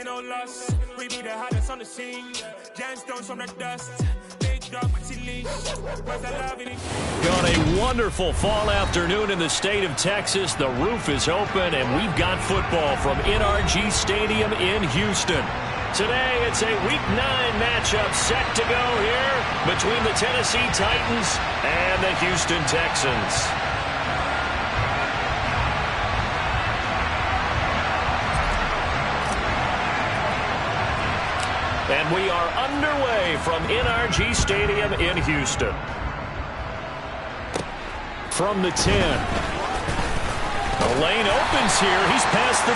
taking no loss. We be the hottest on the scene. Gemstones from the dust. Got a wonderful fall afternoon in the state of Texas. The roof is open, and we've got football from NRG Stadium in Houston. Today, it's a Week 9 matchup set to go here between the Tennessee Titans and the Houston Texans. And we are underway from NRG Stadium in Houston. From the 10. The lane opens here. He's past the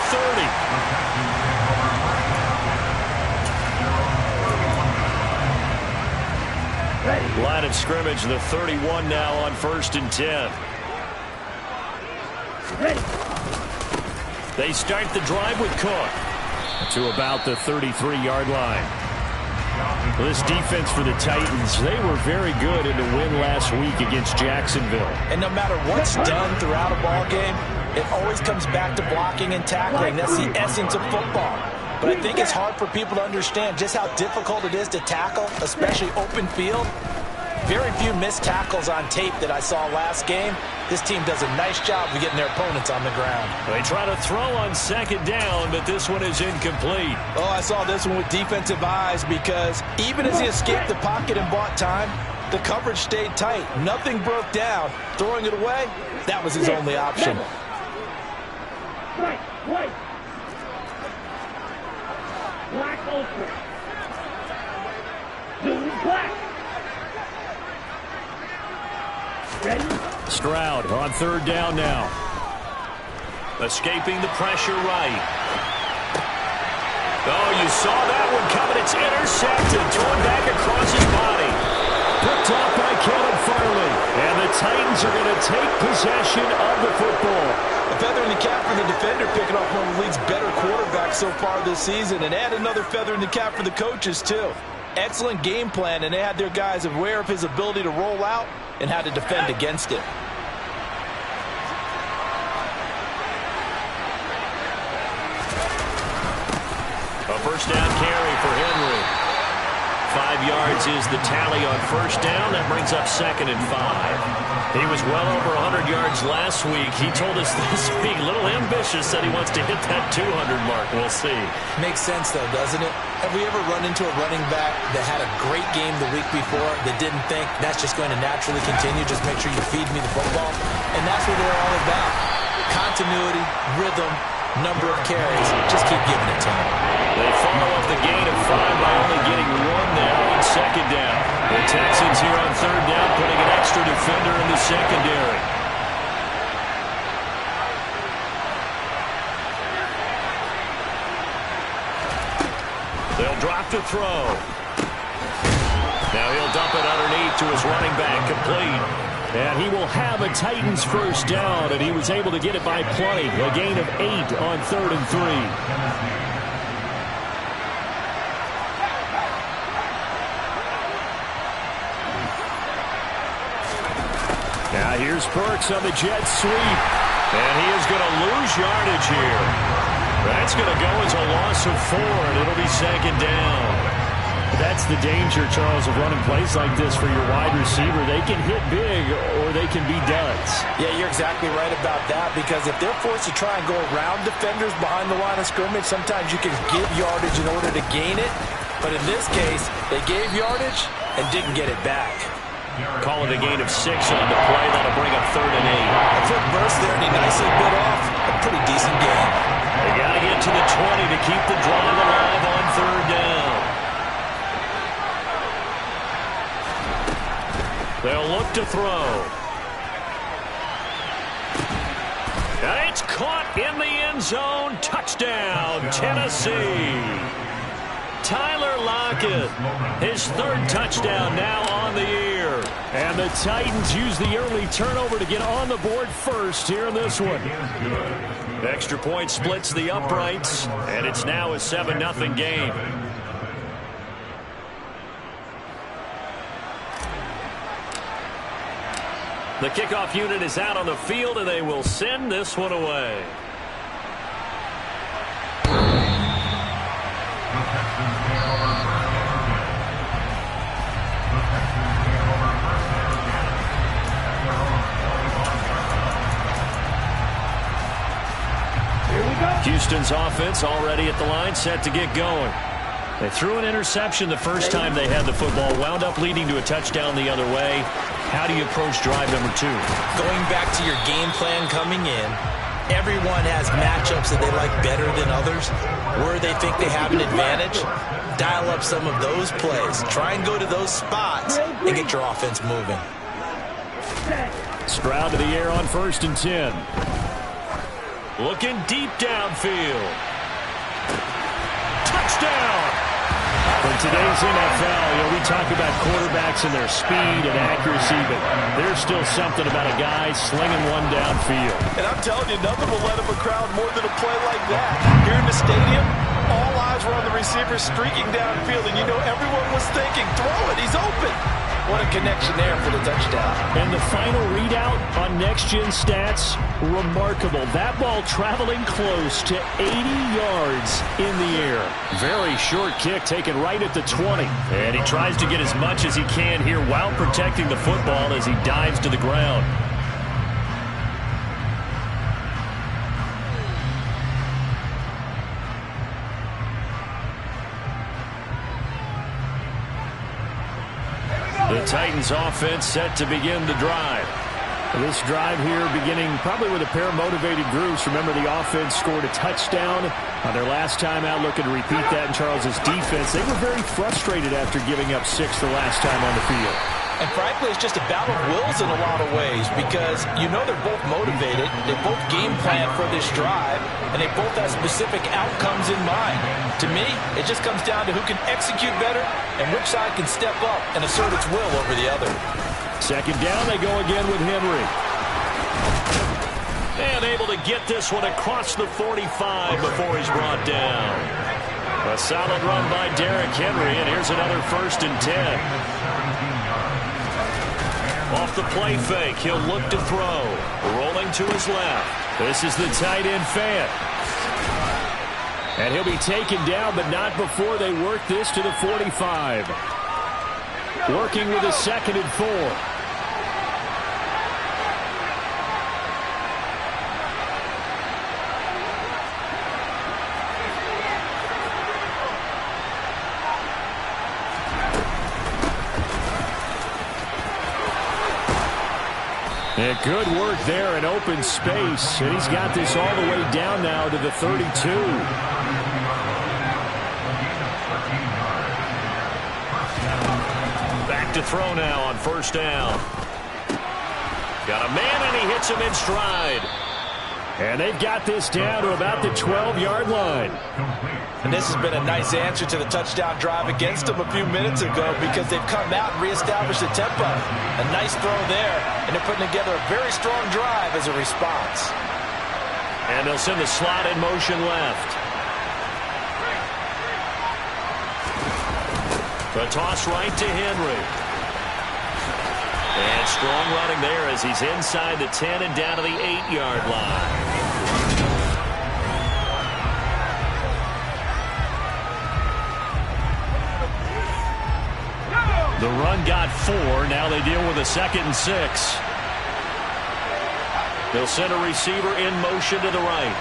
30. Line of scrimmage, the 31 now on 1st and 10. They start the drive with Cook to about the 33-yard line. This defense for the Titans, they were very good in the win last week against Jacksonville. And no matter what's done throughout a ball game, it always comes back to blocking and tackling. That's the essence of football. But I think it's hard for people to understand just how difficult it is to tackle, especially open field. Very few missed tackles on tape that I saw last game. This team does a nice job of getting their opponents on the ground. They try to throw on 2nd down, but this one is incomplete. Oh, I saw this one with defensive eyes because even as he escaped the pocket and bought time, the coverage stayed tight. Nothing broke down. Throwing it away, that was his only option. White. Black ultra. Black. Stroud on 3rd down now. Escaping the pressure right. Oh, you saw that one coming. It's intercepted. Thrown back across his body. Picked off by Caleb Farley. And the Titans are going to take possession of the football. A feather in the cap for the defender, picking off one of the league's better quarterbacks so far this season. And add another feather in the cap for the coaches, too. Excellent game plan, and they had their guys aware of his ability to roll out and how to defend against it. A 1st down carry for Henry. 5 yards is the tally on 1st down. That brings up 2nd and 5. He was well over 100 yards last week. He told us this week, a little ambitious, said he wants to hit that 200 mark. We'll see. Makes sense, though, doesn't it? Have we ever run into a running back that had a great game the week before that didn't think that's just going to naturally continue? Just make sure you feed me the football. And that's what they're all about. Continuity, rhythm, number of carries. Just keep giving it to them. They follow up the gain of 5 by only getting 1 now on 2nd down. The Texans here on 3rd down, putting an extra defender in the secondary. They'll drop to throw. Now he'll dump it underneath to his running back, complete. And he will have a Titans 1st down, and he was able to get it by plenty. A gain of 8 on 3rd and 3. Now here's Burks on the jet sweep. And he is going to lose yardage here. That's going to go as a loss of 4, and it'll be 2nd down. That's the danger, Charles, of running plays like this for your wide receiver. They can hit big or they can be duds. Yeah, you're exactly right about that, because if they're forced to try and go around defenders behind the line of scrimmage, sometimes you can give yardage in order to gain it. But in this case, they gave yardage and didn't get it back. Calling a gain of 6 on the play. That'll bring up 3rd and 8. A quick burst there, and he nicely bit off a pretty decent gain. They got to get to the 20 to keep the drive alive on 3rd down. They'll look to throw. And it's caught in the end zone. Touchdown, Tennessee. Tyler Lockett, his 3rd touchdown now on the year. And the Titans use the early turnover to get on the board first here in this one. Extra point splits the uprights, and it's now a 7-0 game. The kickoff unit is out on the field, and they will send this one away. Houston's offense already at the line, set to get going. They threw an interception the first time they had the football, wound up leading to a touchdown the other way. How do you approach drive number 2? Going back to your game plan coming in, everyone has matchups that they like better than others. Where they think they have an advantage, dial up some of those plays. Try and go to those spots and get your offense moving. Stroud to the air on 1st and 10. Looking deep downfield. Touchdown! In today's NFL, we talk about quarterbacks and their speed and accuracy, but there's still something about a guy slinging one downfield. And I'm telling you, nothing will let up a crowd more than a play like that. Here in the stadium, all eyes were on the receiver streaking downfield, and you know everyone was thinking, throw it, he's open. What a connection there for the touchdown. And the final readout on Next Gen Stats, remarkable. That ball traveling close to 80 yards in the air. Very short kick taken right at the 20. And he tries to get as much as he can here while protecting the football as he dives to the ground. The Titans offense set to begin the drive. This drive here beginning probably with a pair of motivated groups. Remember, the offense scored a touchdown on their last time out, looking to repeat that in Charles's defense. They were very frustrated after giving up 6 the last time on the field. And frankly, it's just a battle of wills in a lot of ways because you know they're both motivated, they both game plan for this drive, and they both have specific outcomes in mind. To me, it just comes down to who can execute better and which side can step up and assert its will over the other. Second down, they go again with Henry. And able to get this one across the 45 before he's brought down. A solid run by Derrick Henry, and here's another 1st and 10. Off the play fake, he'll look to throw. Rolling to his left. This is the tight end Fant. And he'll be taken down, but not before they work this to the 45. Working with a 2nd and 4. And good work there in open space. And he's got this all the way down now to the 32. Back to throw now on 1st down. Got a man, and he hits him in stride. And they've got this down to about the 12-yard line. And this has been a nice answer to the touchdown drive against them a few minutes ago because they've come out and reestablished the tempo. A nice throw there, and they're putting together a very strong drive as a response. And they'll send the slot in motion left. The toss right to Henry. And strong running there as he's inside the 10 and down to the 8-yard line. The run got 4. Now they deal with a 2nd and 6. They'll send a receiver in motion to the right.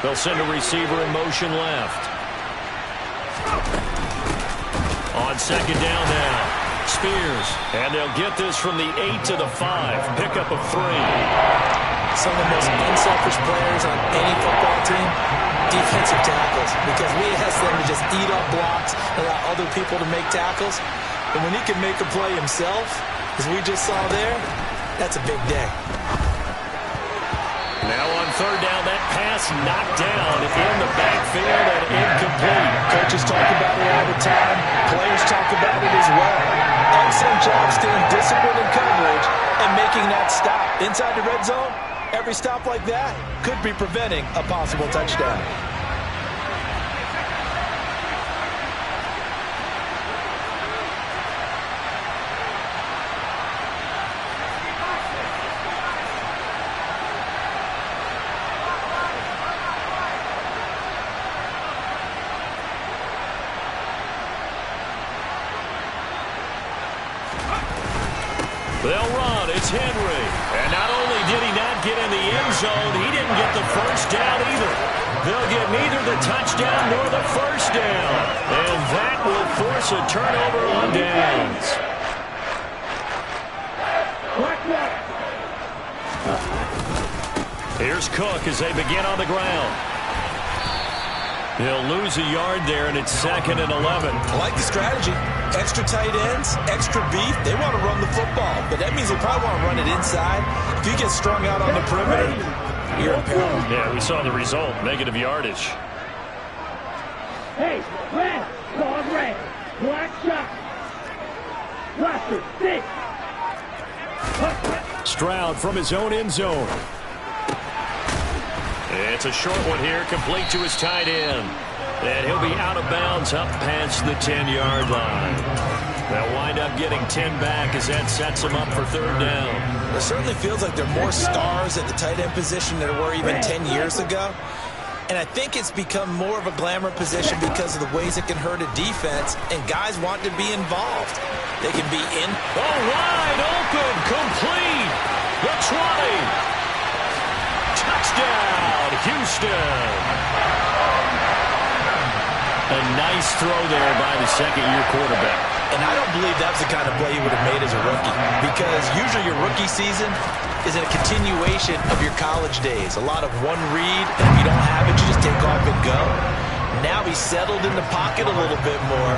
They'll send a receiver in motion left. On 2nd down now. Spears. And they'll get this from the 8 to the 5. Pickup of 3. Some of the most unselfish players on any football team, defensive tackles, because we ask them to just eat up blocks and allow other people to make tackles. And when he can make a play himself, as we just saw there, that's a big day. Now on 3rd down, that pass knocked down in the backfield and incomplete. Coaches talk about it all the time. Players talk about it as well. Excellent job staying disciplined in coverage and making that stop. Inside the red zone, every stop like that could be preventing a possible touchdown. They'll run. It's Henry. And not only did he not get in the end zone, he didn't get the first down either. They'll get neither the touchdown nor the first down. And that will force a turnover on downs. Here's Cook as they begin on the ground. He'll lose a yard there, and it's 2nd and 11. I like the strategy. Extra tight ends, extra beef. They want to run the football, but that means they probably want to run it inside. If you get strung out on the perimeter, you're in peril. Yeah, we saw the result. Negative yardage. Hey, red, dog red, black shot. Blaster, stick. Stroud from his own end zone. It's a short one here, complete to his tight end. And he'll be out of bounds up past the 10-yard line. They'll wind up getting 10 back as that sets him up for 3rd down. It certainly feels like there are more stars at the tight end position than there were even 10 years ago. And I think it's become more of a glamour position because of the ways it can hurt a defense, and guys want to be involved. They can be in. Oh, wide open, complete. The 20. Touchdown, Houston. A nice throw there by the second-year quarterback. And I don't believe that's the kind of play he would have made as a rookie, because usually your rookie season is a continuation of your college days. A lot of one read, and if you don't have it, you just take off and go. Now he's settled in the pocket a little bit more,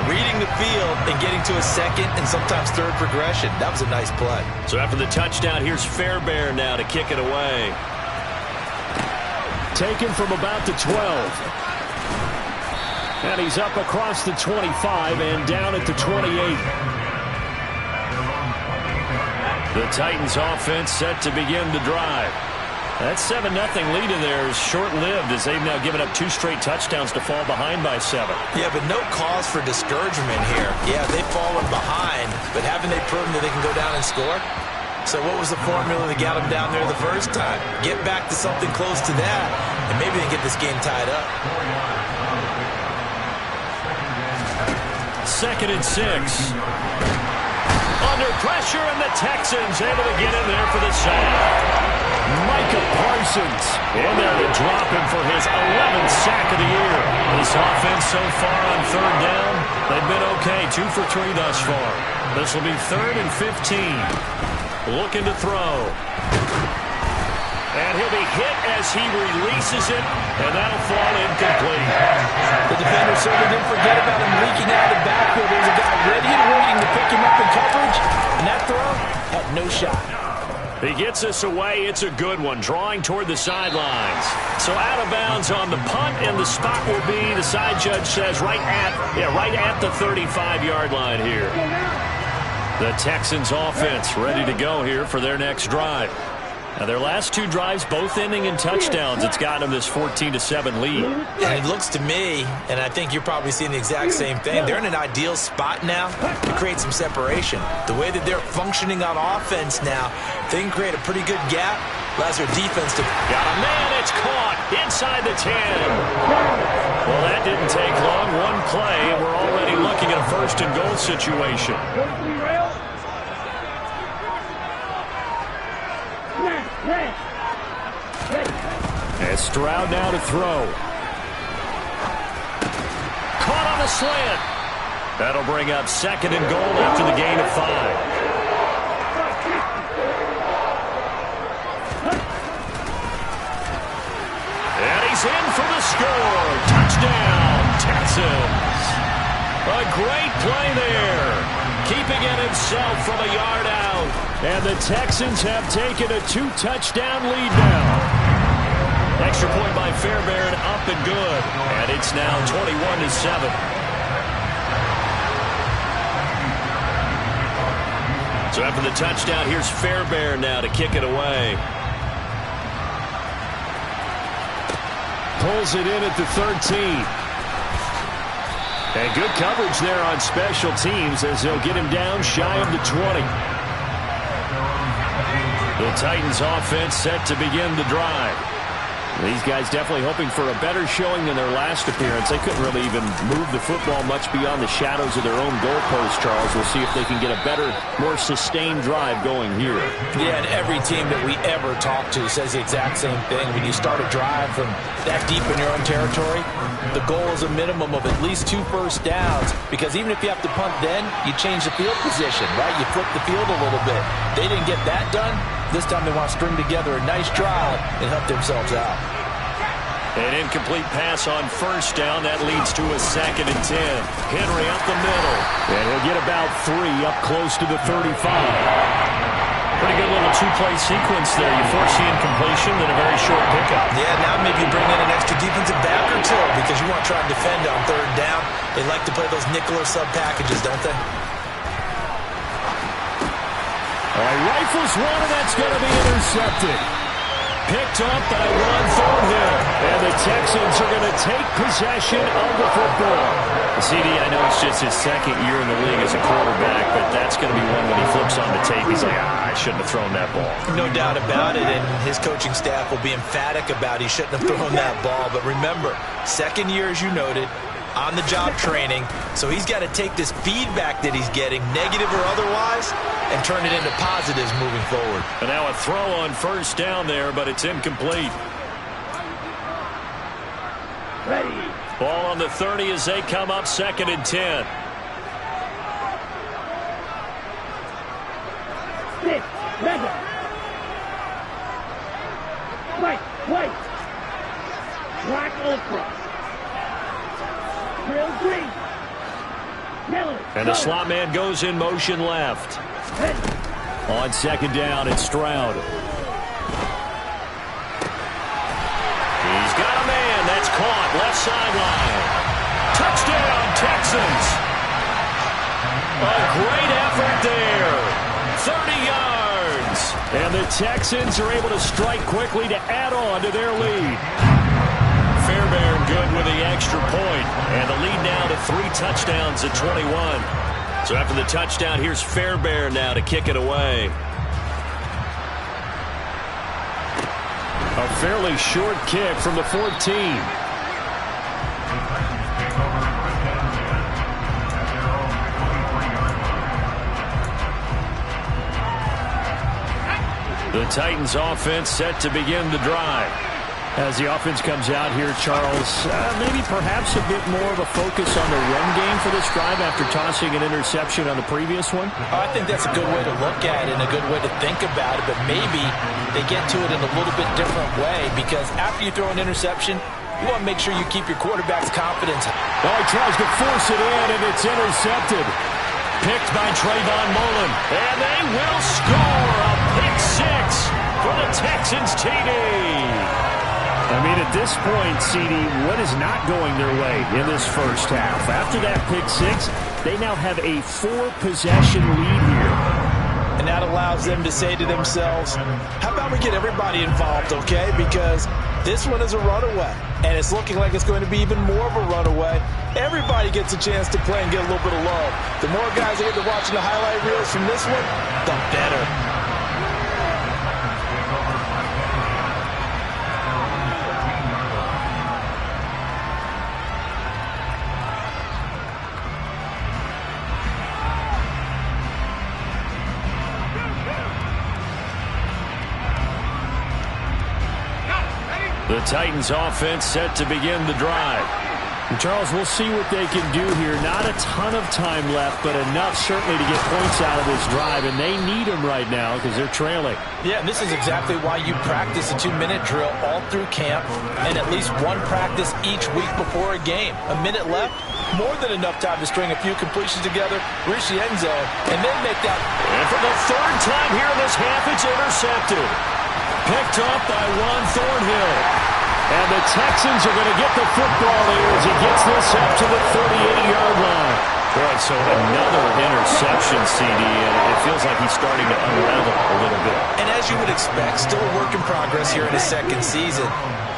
reading the field and getting to a second and sometimes third progression. That was a nice play. So after the touchdown, here's Fairbairn now to kick it away. Taken from about the 12. And he's up across the 25 and down at the 28. The Titans offense set to begin the drive. That 7-0 lead in there is short-lived as they've now given up 2 straight touchdowns to fall behind by 7. Yeah, but no cause for discouragement here. Yeah, they've fallen behind, but haven't they proven that they can go down and score? So what was the formula that got them down there the first time? Get back to something close to that, and maybe they get this game tied up. 2nd and 6. Under pressure, and the Texans able to get in there for the sack. Micah Parsons in there to drop him for his 11th sack of the year. This offense so far on 3rd down, they've been okay. 2 for 3 thus far. This will be 3rd and 15. Looking to throw. And he'll be hit as he releases it, and that'll fall incomplete. The defender certainly didn't forget about him leaking out of the backfield. There's a guy ready and waiting to pick him up in coverage, and that throw had no shot. He gets us away. It's a good one, drawing toward the sidelines. So out of bounds on the punt, and the spot will be, the side judge says, right at the 35-yard line here. The Texans offense ready to go here for their next drive. Now, their last 2 drives, both ending in touchdowns. It's gotten them this 14-7 lead. And it looks to me, and I think you're probably seeing the exact same thing, they're in an ideal spot now to create some separation. The way that they're functioning on offense now, they can create a pretty good gap. Allows their defense to... Got a man, it's caught inside the 10. Well, that didn't take long. One play, and we're already looking at a 1st and goal situation. And Stroud now to throw. Caught on the slant. That'll bring up 2nd and goal after the gain of 5. And he's in for the score. Touchdown, Texans. A great play there. Keeping it himself from a yard out. And the Texans have taken a 2-touchdown lead now. Extra point by Fairbairn, up and good. And it's now 21-7. So after the touchdown, here's Fairbairn now to kick it away. Pulls it in at the 13. And good coverage there on special teams as they'll get him down shy of the 20. The Titans offense set to begin the drive. These guys definitely hoping for a better showing than their last appearance. They couldn't really even move the football much beyond the shadows of their own goalpost, Charles. We'll see if they can get a better, more sustained drive going here. Yeah, and every team that we ever talk to says the exact same thing. When you start a drive from that deep in your own territory, the goal is a minimum of at least 2 first downs, because even if you have to punt then, you change the field position, right? You flip the field a little bit. They didn't get that done. This time they want to string together a nice drive and help themselves out. An incomplete pass on first down. That leads to a 2nd and 10. Henry up the middle. And he'll get about 3 up close to the 35. Pretty good little 2-play sequence there. You force the incompletion, then a very short pickup. Yeah, now maybe bring in an extra defensive back or two, because you want to try and defend on 3rd down. They like to play those nickel or sub packages, don't they? All right, rifles one, and that's going to be intercepted. Picked up by Ron Thornhill. And the Texans are going to take possession of the football. CD, I know it's just his 2nd year in the league as a quarterback, but that's going to be one when he flips on the tape. He's like, I shouldn't have thrown that ball. No doubt about it, and his coaching staff will be emphatic about he shouldn't have thrown that ball. But remember, 2nd year, as you noted, on-the-job training, so he's got to take this feedback that he's getting, negative or otherwise, and turn it into positives moving forward. And now a throw on first down there, but it's incomplete. Ready. Ball on the 30 as they come up 2nd and 10. 6, Mega. White. Black Ultra. Drill green. Yellow. And the slot man goes in motion left. Ready. On 2nd down, it's Stroud. He's got a man. That's caught. Left sideline. Touchdown, Texans. A great effort there. 30 yards. And the Texans are able to strike quickly to add on to their lead. Fairbairn good with the extra point. And the lead now to 3 touchdowns at 21. So after the touchdown, here's Fairbairn now to kick it away. A fairly short kick from the 14. The Titans offense set to begin the drive. As the offense comes out here, Charles, maybe perhaps a bit more of a focus on the run game for this drive after tossing an interception on the previous one? I think that's a good way to look at it and a good way to think about it, but maybe they get to it in a little bit different way, because after you throw an interception, you want to make sure you keep your quarterback's confidence. Oh, he tries to force it in, and it's intercepted. Picked by Trayvon Mullen, and they will score a pick 6 for the Texans TD. I mean, at this point, CD, what is not going their way in this first half? After that pick 6, they now have a 4-possession lead here. And that allows them to say to themselves, how about we get everybody involved, okay? Because this one is a runaway, and it's looking like it's going to be even more of a runaway. Everybody gets a chance to play and get a little bit of love. The more guys that get to watching the highlight reels from this one, the better. The Titans offense set to begin the drive. And Charles, we'll see what they can do here. Not a ton of time left, but enough certainly to get points out of this drive, and they need them right now because they're trailing. Yeah, and this is exactly why you practice a 2-minute drill all through camp and at least one practice each week before a game. A minute left, more than enough time to string a few completions together, reach the end zone, and then make that. And for the 3rd time here in this half, it's intercepted. Picked up by Ron Thornhill. And the Texans are going to get the football here as he gets this up to the 38-yard line. All right, so another interception, CD, and it feels like he's starting to unravel a little bit. And as you would expect, still a work in progress here in his 2nd season.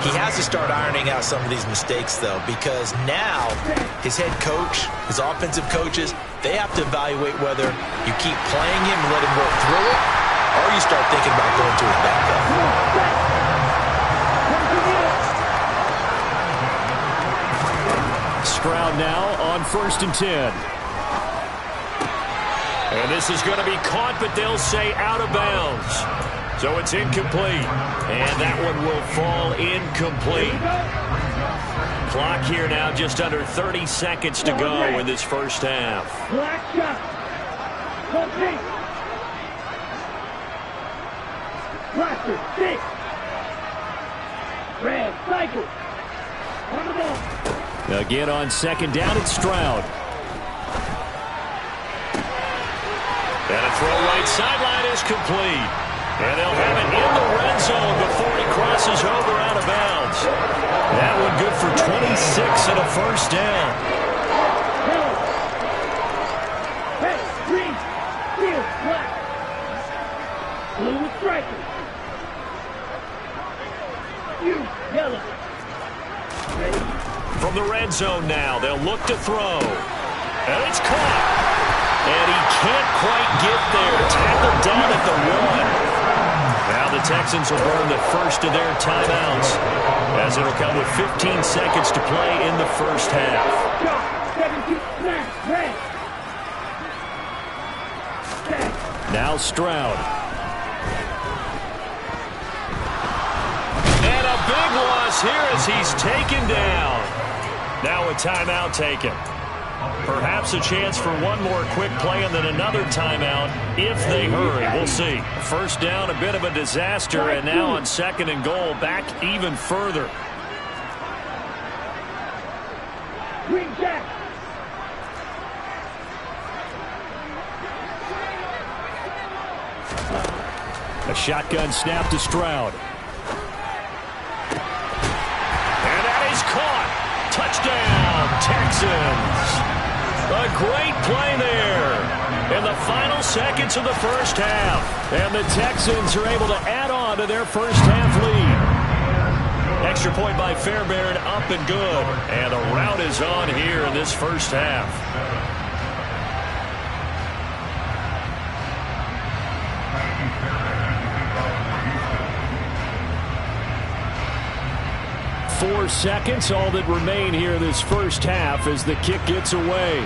He has to start ironing out some of these mistakes, though, because now his head coach, his offensive coaches, they have to evaluate whether you keep playing him and let him work through it, or you start thinking about going to his backup. touchdown now on 1st and 10. And this is going to be caught, but they'll say out of bounds. So it's incomplete. And that one will fall incomplete. Clock here now just under 30 seconds to go in this first half. Black shot. Complete. Blaster, 6. Red, cycle. On the ball. Again on 2nd down, it's Stroud. And a throw right sideline is complete. And they'll have it in the red zone before he crosses over out of bounds. That one good for 26 and a first down. Red, green, steel, black. Blue with stripes. You, yellow. Ready? From the red zone now, they'll look to throw. And it's caught. And he can't quite get there. Tackled down at the 1. Now the Texans will burn the first of their timeouts, as it'll come with 15 seconds to play in the first half. 17, red. Now Stroud. And a big loss here as he's taken down. Now a timeout taken. Perhaps a chance for one more quick play and then another timeout if they hurry. We'll see. First down, a bit of a disaster, and now on 2nd and goal, back even further. Green jack. A shotgun snap to Stroud. And that is caught. Touchdown, Texans. A great play there in the final seconds of the first half. And the Texans are able to add on to their first half lead. Extra point by Fairbairn, up and good. And the rout is on here in this first half. Four seconds, all that remain here this first half as the kick gets away.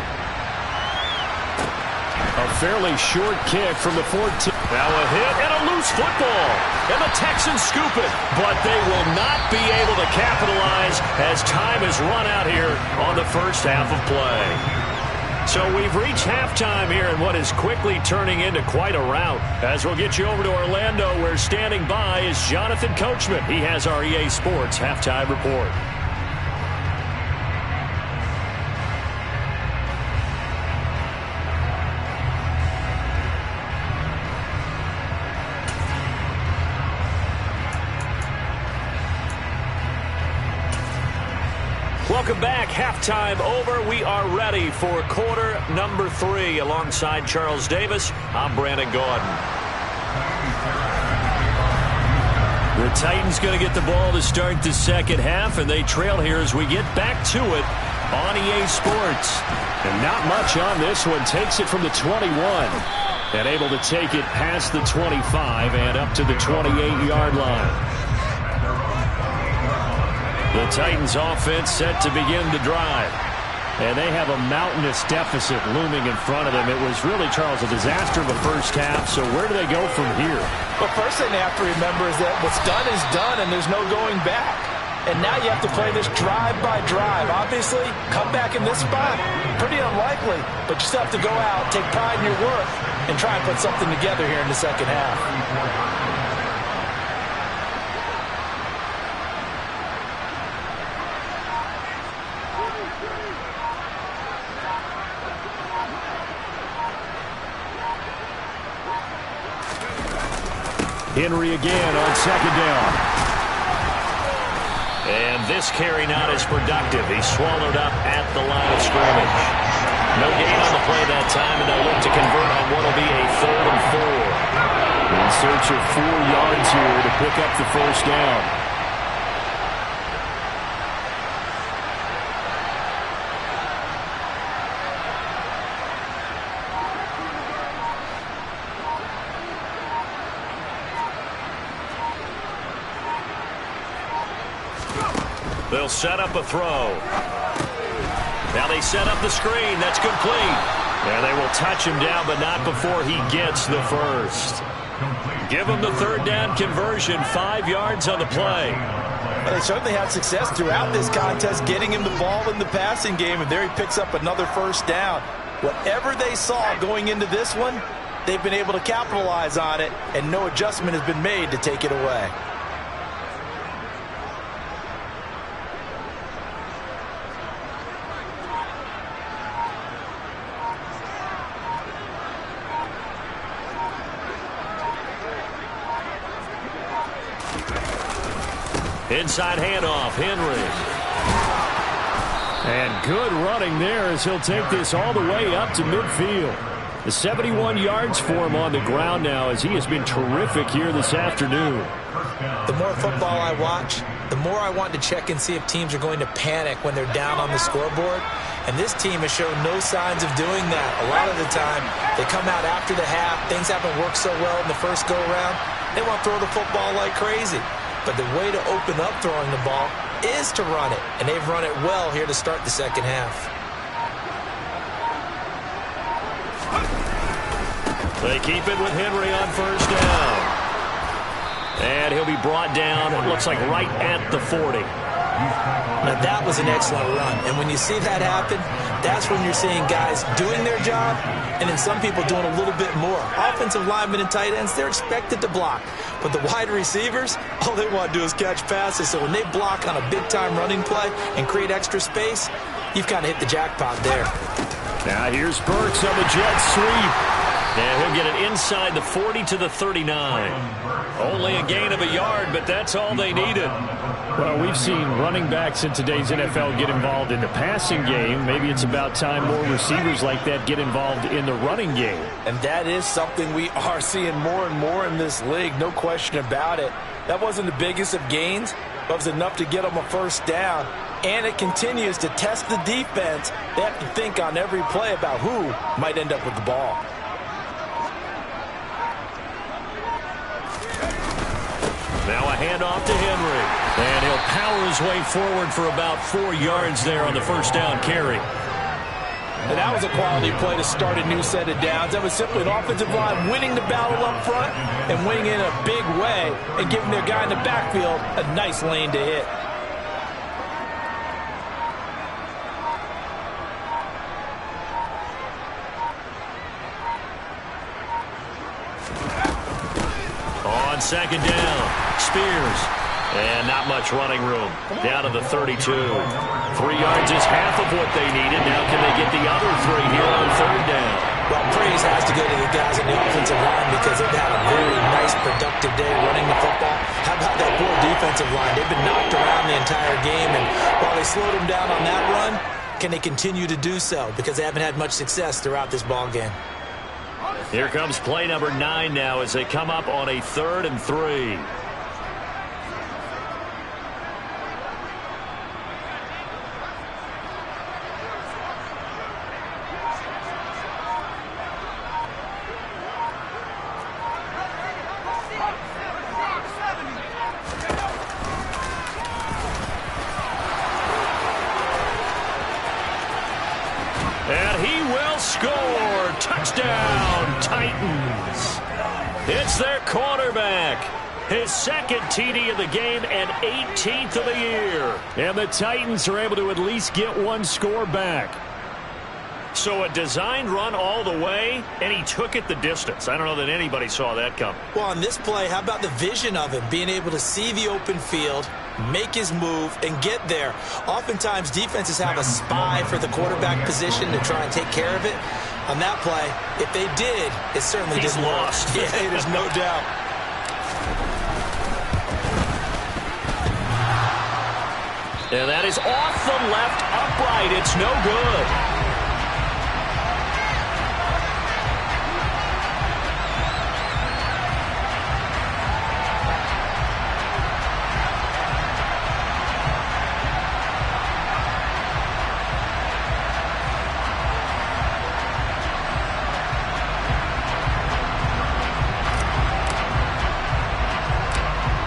A fairly short kick from the 14. Now a hit and a loose football. And the Texans scoop it. But they will not be able to capitalize as time has run out here on the first half of play. So we've reached halftime here in what is quickly turning into quite a rout. As we'll get you over to Orlando, where standing by is Jonathan Coachman. He has our EA Sports halftime report. Welcome back. Halftime over. We are ready for quarter number 3. Alongside Charles Davis, I'm Brandon Gaudin. The Titans going to get the ball to start the second half, and they trail here as we get back to it on EA Sports. And not much on this one. Takes it from the 21 and able to take it past the 25 and up to the 28-yard line. The Titans offense set to begin the drive. And they have a mountainous deficit looming in front of them. It was really, Charles, a disaster of the first half. So where do they go from here? Well, first thing they have to remember is that what's done is done, and there's no going back. And now you have to play this drive by drive. Obviously, come back in this spot, pretty unlikely. But you still have to go out, take pride in your work, and try and put something together here in the second half. Henry again on second down. And this carry not as productive. He's swallowed up at the line of scrimmage. No gain on the play that time, and they'll look to convert on what will be a 3rd and 4. In search of 4 yards here to pick up the first down. They'll set up a throw. Now they set up the screen. That's complete. And they will touch him down, but not before he gets the first. Give him the third down conversion, 5 yards on the play. Well, they certainly had success throughout this contest getting him the ball in the passing game, and there he picks up another first down. Whatever they saw going into this one, they've been able to capitalize on it, and no adjustment has been made to take it away. Inside handoff, Henry. And good running there as he'll take this all the way up to midfield. The 71 yards for him on the ground now as he has been terrific here this afternoon. The more football I watch, the more I want to check and see if teams are going to panic when they're down on the scoreboard. And this team has shown no signs of doing that. A lot of the time, they come out after the half. Things haven't worked so well in the first go-around. They want to throw the football like crazy. But the way to open up throwing the ball is to run it. And they've run it well here to start the second half. They keep it with Henry on first down. And he'll be brought down, it looks like right at the 40. Now that was an excellent run. And when you see that happen, that's when you're seeing guys doing their job and then some people doing a little bit more. Offensive linemen and tight ends, they're expected to block. But the wide receivers, all they want to do is catch passes. So when they block on a big-time running play and create extra space, you've kind of hit the jackpot there. Now here's Burks on the jet sweep. And he'll get it inside the 40 to the 39. Only a gain of a yard, but that's all they needed. Well, we've seen running backs in today's NFL get involved in the passing game. Maybe it's about time more receivers like that get involved in the running game. And that is something we are seeing more and more in this league, no question about it. That wasn't the biggest of gains, but it was enough to get them a first down. And it continues to test the defense. They have to think on every play about who might end up with the ball. Now a handoff to Henry. And he'll power his way forward for about 4 yards there on the first down carry. And that was a quality play to start a new set of downs. That was simply an offensive line winning the battle up front and winning in a big way and giving their guy in the backfield a nice lane to hit. On second down, Spears. And not much running room. Down to the 32. 3 yards is half of what they needed. Now can they get the other 3 here on third down? Well, praise has to go to the guys on the offensive line because they've had a very nice, productive day running the football. How about that poor defensive line? They've been knocked around the entire game, and while they slowed them down on that run, can they continue to do so? Because they haven't had much success throughout this ball game. Here comes play number 9 now as they come up on a 3rd and 3. And he will score. Touchdown, Titans. It's their quarterback. His second TD of the game and 18th of the year. And the Titans are able to at least get one score back. So a designed run all the way, and he took it the distance. I don't know that anybody saw that coming. Well, on this play, how about the vision of him? Being able to see the open field, make his move, and get there. Oftentimes, defenses have a spy for the quarterback position to try and take care of it. On that play, if they did, it certainly He's didn't lost. work. Yeah, there's no doubt. And that is off the left upright. It's no good.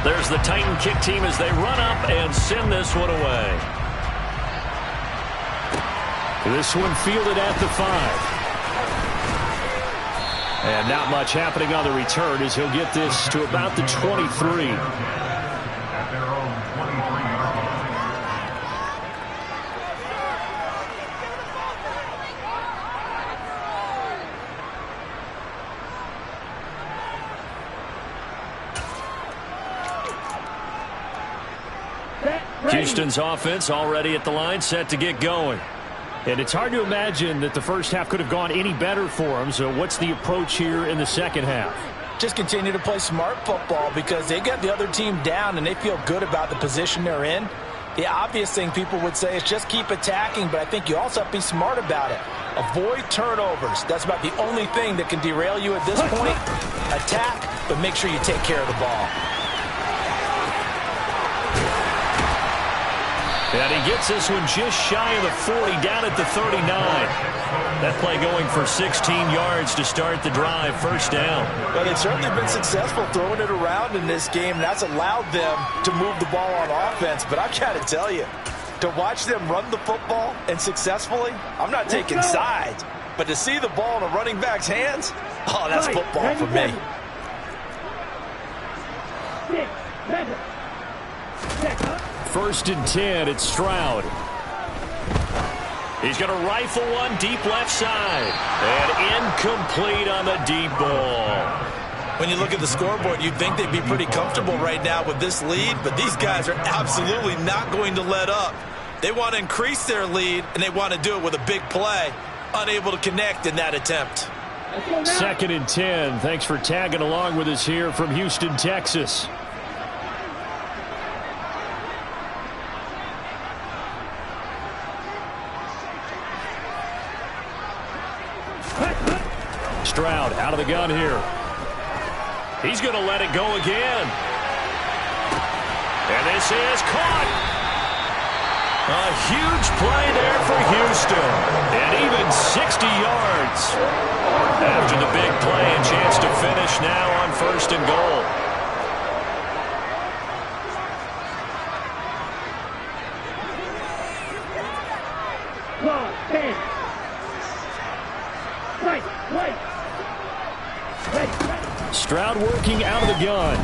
There's the Titan kick team as they run up and send this one away. This one fielded at the 5. And not much happening on the return as he'll get this to about the 23. At their own 23-yard line. Houston's offense already at the line, set to get going. And it's hard to imagine that the first half could have gone any better for them. So what's the approach here in the second half? Just continue to play smart football because they got the other team down and they feel good about the position they're in. The obvious thing people would say is just keep attacking, but I think you also have to be smart about it. Avoid turnovers. That's about the only thing that can derail you at this point. Attack, but make sure you take care of the ball. And he gets this one just shy of the 40, down at the 39. That play going for 16 yards to start the drive, first down. Well, they've certainly been successful throwing it around in this game. That's allowed them to move the ball on offense. But I've got to tell you, to watch them run the football and successfully, I'm not taking sides. But to see the ball in a running back's hands, oh, that's football for me. 6, 7, 6. First and 10, it's Stroud. He's going to rifle one deep left side. And incomplete on the deep ball. When you look at the scoreboard, you'd think they'd be pretty comfortable right now with this lead, but these guys are absolutely not going to let up. They want to increase their lead, and they want to do it with a big play. Unable to connect in that attempt. Second and 10. Thanks for tagging along with us here from Houston, Texas. Stroud out of the gun here. He's going to let it go again. And this is caught. A huge play there for Houston. And even 60 yards. After the big play, a chance to finish now on first and goal. Stroud working out of the gun.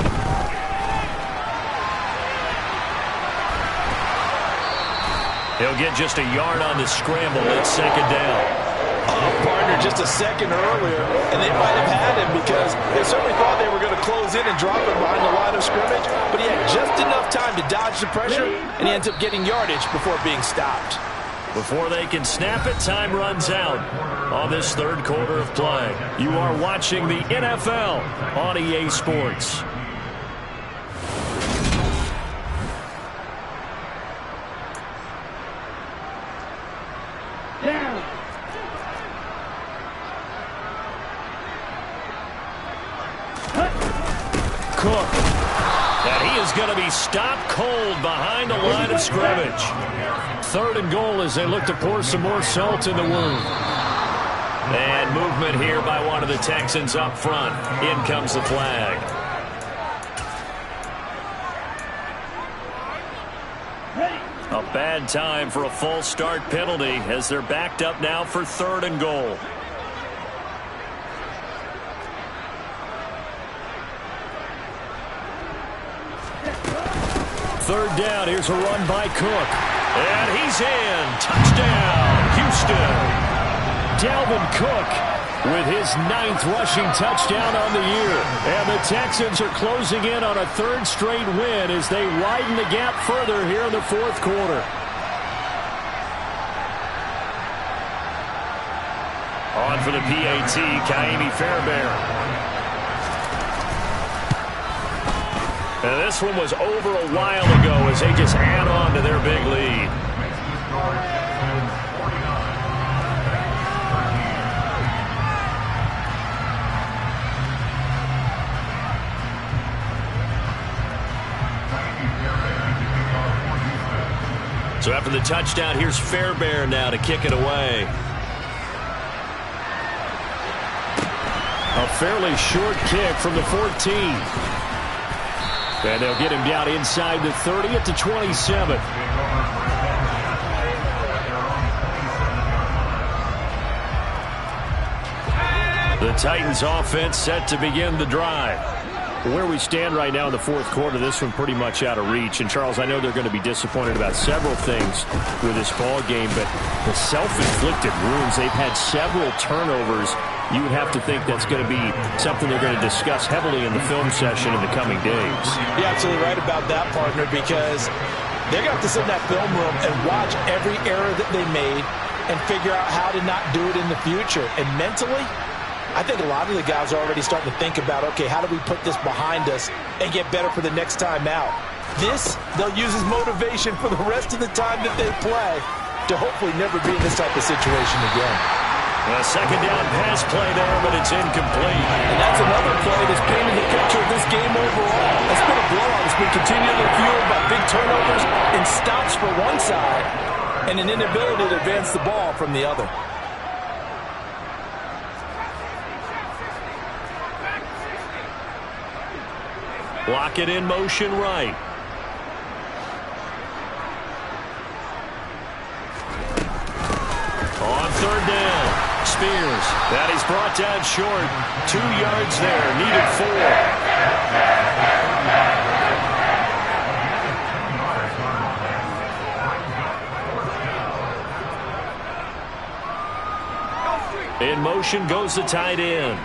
He'll get just a yard on the scramble. It's second down. Oh, partner, just a second earlier, and they might have had him because they certainly thought they were going to close in and drop him behind the line of scrimmage, but he had just enough time to dodge the pressure, and he ends up getting yardage before being stopped. Before they can snap it, time runs out on this third quarter of play. You are watching the NFL on EA Sports. Down. Cook. And he is going to be stopped cold behind the line of scrimmage. Third and goal as they look to pour some more salt in the wound. And movement here by one of the Texans up front. In comes the flag. A bad time for a false start penalty as they're backed up now for third and goal. Third down, here's a run by Cook. And he's in. Touchdown, Houston. Dalvin Cook with his 9th rushing touchdown on the year. And the Texans are closing in on a third straight win as they widen the gap further here in the fourth quarter. On for the PAT, Kaimi Fairbairn. And this one was over a while ago as they just add on to their big lead. So after the touchdown, here's Fairbairn now to kick it away. A fairly short kick from the 14. And they'll get him down inside the 30 at the 27. The Titans offense set to begin the drive. Where we stand right now in the fourth quarter, this one pretty much out of reach. And, Charles, I know they're going to be disappointed about several things with this ball game, but the self-inflicted wounds, they've had several turnovers. You would have to think that's going to be something they're going to discuss heavily in the film session in the coming days. You're absolutely right about that, partner, because they're going to have to sit in that film room and watch every error that they made and figure out how to not do it in the future. And mentally, I think a lot of the guys are already starting to think about, okay, how do we put this behind us and get better for the next time out? This, they'll use as motivation for the rest of the time that they play to hopefully never be in this type of situation again. A second down pass play there, but it's incomplete. And that's another play that's painted the picture of this game overall. It's been a blowout. It's been continually fueled by big turnovers and stops for one side and an inability to advance the ball from the other. Block it in motion right. On third down, Spears. That he's brought down short. 2 yards there, needed 4. In motion goes the tight end.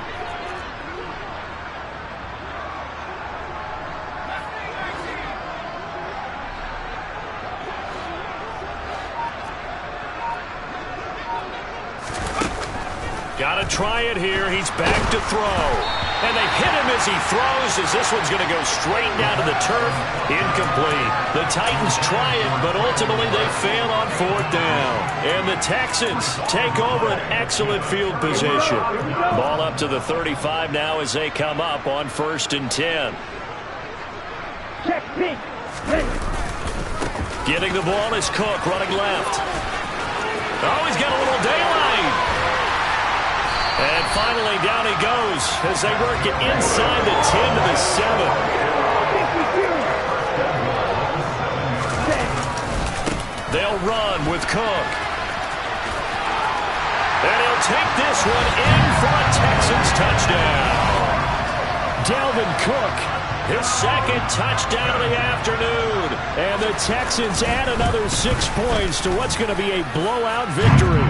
Got to try it here. He's back to throw. And they hit him as he throws, as this one's going to go straight down to the turf. Incomplete. The Titans try it, but ultimately they fail on fourth down. And the Texans take over an excellent field position. Ball up to the 35 now as they come up on 1st and 10. Check pink. Getting the ball is Cook running left. Oh, he's got a little daylight. And finally, down he goes as they work it inside the 10 to the 7. They'll run with Cook. And he'll take this one in for a Texans touchdown. Dalvin Cook, His second touchdown of the afternoon. and the Texans add another 6 points to what's going to be a blowout victory.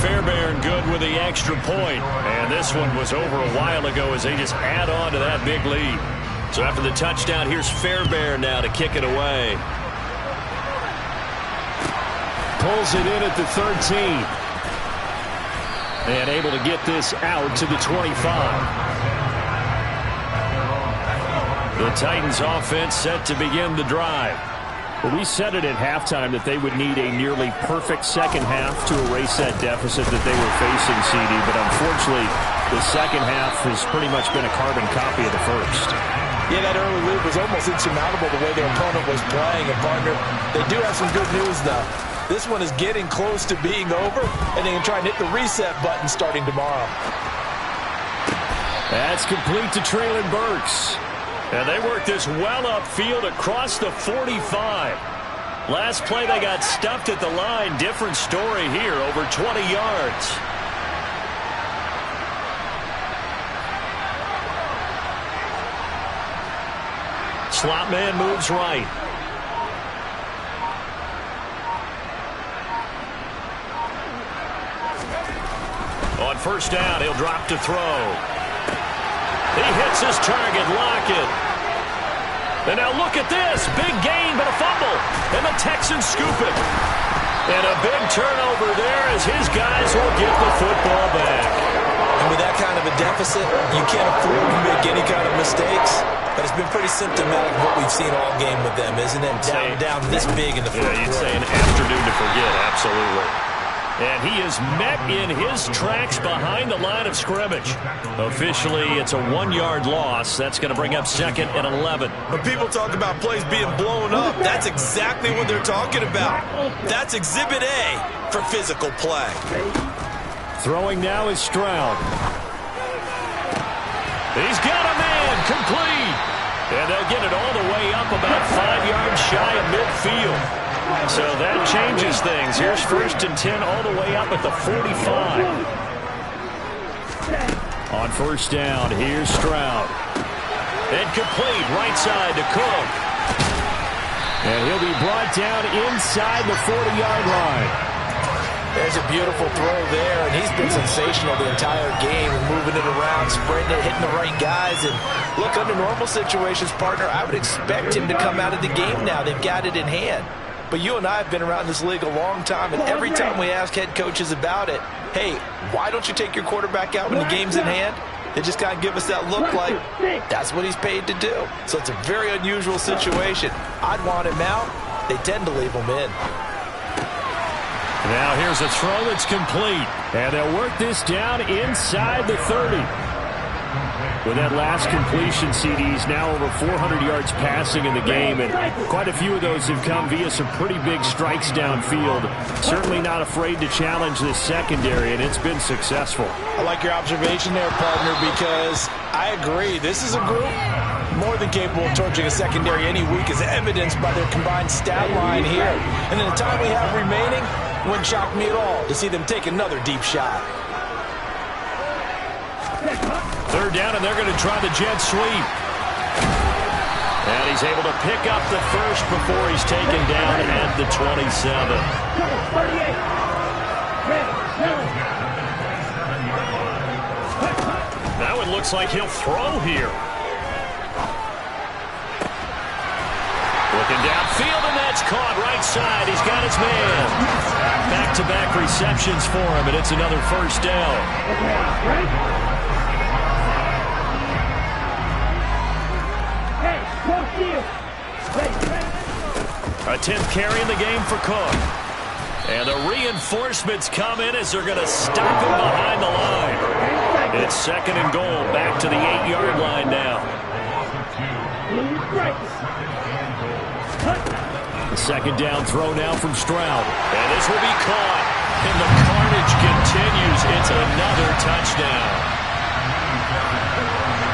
Fairbairn good with the extra point. And this one was over a while ago as they just add on to that big lead. So after the touchdown, here's Fairbairn now to kick it away. Pulls it in at the 13. And able to get this out to the 25. The Titans offense set to begin the drive. Well, we said it at halftime that they would need a nearly perfect second half to erase that deficit that they were facing, CD. But unfortunately, the second half has pretty much been a carbon copy of the first. Yeah, that early lead was almost insurmountable the way their opponent was playing. And, partner, they do have some good news, though. This one is getting close to being over, and they can try and hit the reset button starting tomorrow. That's complete to Traylon Burks. And they work this well upfield across the 45. Last play they got stuffed at the line. Different story here, over 20 yards. Slot man moves right. On first down, he'll drop to throw. He hits his target, Lockett. And now look at this. Big gain, but a fumble. And the Texans scoop it. And a big turnover there as his guys will get the football back. And with that kind of a deficit, you can't afford to make any kind of mistakes. But it's been pretty symptomatic of what we've seen all game with them, isn't it? Down this big in the fourth quarter. You'd say an afternoon to forget, absolutely. And he is met in his tracks behind the line of scrimmage. Officially, it's a 1-yard loss. That's going to bring up 2nd and 11. When people talk about plays being blown up, that's exactly what they're talking about. That's Exhibit A for physical play. Throwing now is Stroud. He's got a man, complete. And they'll get it all the way up about 5 yards shy of midfield. So that changes things. Here's 1st and 10 all the way up at the 45. On first down, here's Stroud. Incomplete, right side to Cook. And he'll be brought down inside the 40-yard line. There's a beautiful throw there, and he's been sensational the entire game, moving it around, spreading it, hitting the right guys. And look, under normal situations, partner, I would expect him to come out of the game now. They've got it in hand. But you and I have been around this league a long time, and every time we ask head coaches about it, hey, why don't you take your quarterback out when the game's in hand? They just kind of give us that look like that's what he's paid to do. So it's a very unusual situation. I'd want him out. They tend to leave him in. Now here's a throw that's complete. And they'll work this down inside the 30. With that last completion, CD's now over 400 yards passing in the game, and quite a few of those have come via some pretty big strikes downfield. Certainly not afraid to challenge this secondary, and it's been successful. I like your observation there, partner, because I agree. This is a group more than capable of torching a secondary any week, as evidenced by their combined stat line here. And in the time we have remaining, it wouldn't shock me at all to see them take another deep shot. Third down, and they're going to try the jet sweep. And he's able to pick up the first before he's taken down at the 27. Now it looks like he'll throw here. Looking downfield, and that's caught right side. He's got his man. Back-to-back receptions for him, and it's another first down. A 10th carry in the game for Cook. And the reinforcements come in as they're going to stop him behind the line. It's second and goal, back to the 8-yard line now. The second down throw now from Stroud. And this will be caught. And the carnage continues. It's another touchdown.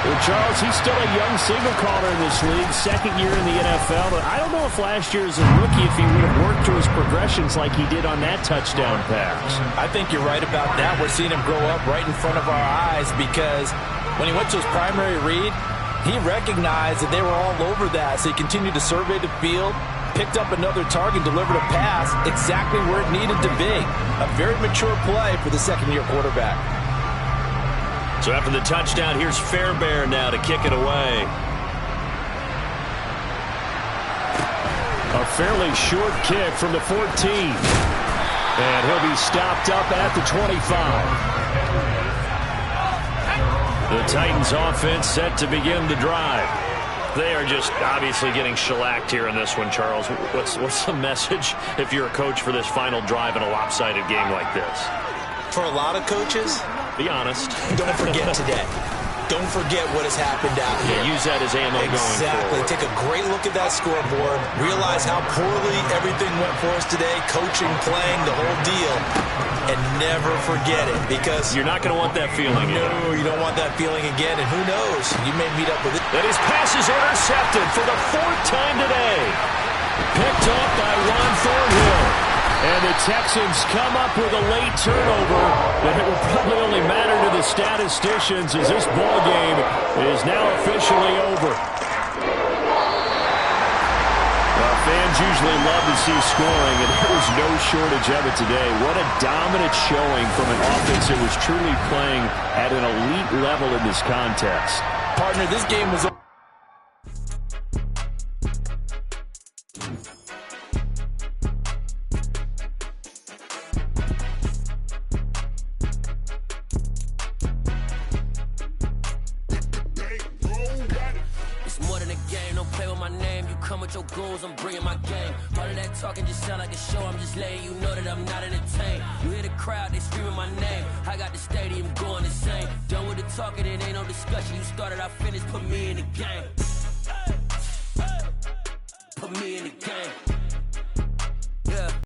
Well, Charles, he's still a young signal caller in this league, second year in the NFL. But I don't know if last year as a rookie, if he would have worked through his progressions like he did on that touchdown pass. I think you're right about that. We're seeing him grow up right in front of our eyes, because when he went to his primary read, he recognized that they were all over that. So he continued to survey the field, picked up another target, delivered a pass exactly where it needed to be. A very mature play for the second-year quarterback. So after the touchdown, here's Fairbairn now to kick it away. A fairly short kick from the 14. And he'll be stopped up at the 25. The Titans offense set to begin the drive. They are just obviously getting shellacked here in this one, Charles. What's the message if you're a coach for this final drive in a lopsided game like this? For a lot of coaches, be honest. Don't forget today. Don't forget what has happened out here. Yeah, use that as ammo going forward. Exactly. Take a great look at that scoreboard. Realize how poorly everything went for us today. Coaching, playing, the whole deal. And never forget it, because you're not going to want that feeling. No, you don't want that feeling again. And who knows? You may meet up with it. And his pass is intercepted for the 4th time today. Picked up by Ron Thornhill. And the Texans come up with a late turnover, but it will probably only matter to the statisticians as this ball game is now officially over. Well, fans usually love to see scoring, and there was no shortage of it today. What a dominant showing from an offense that was truly playing at an elite level in this contest. Partner, this game was over. I'm bringing my game. All of that talking just sound like a show. I'm just letting you know that I'm not entertained. You hear the crowd, they screaming my name. I got the stadium going insane. Done with the talking, it ain't no discussion. You started, I finished, put me in the game. Put me in the game.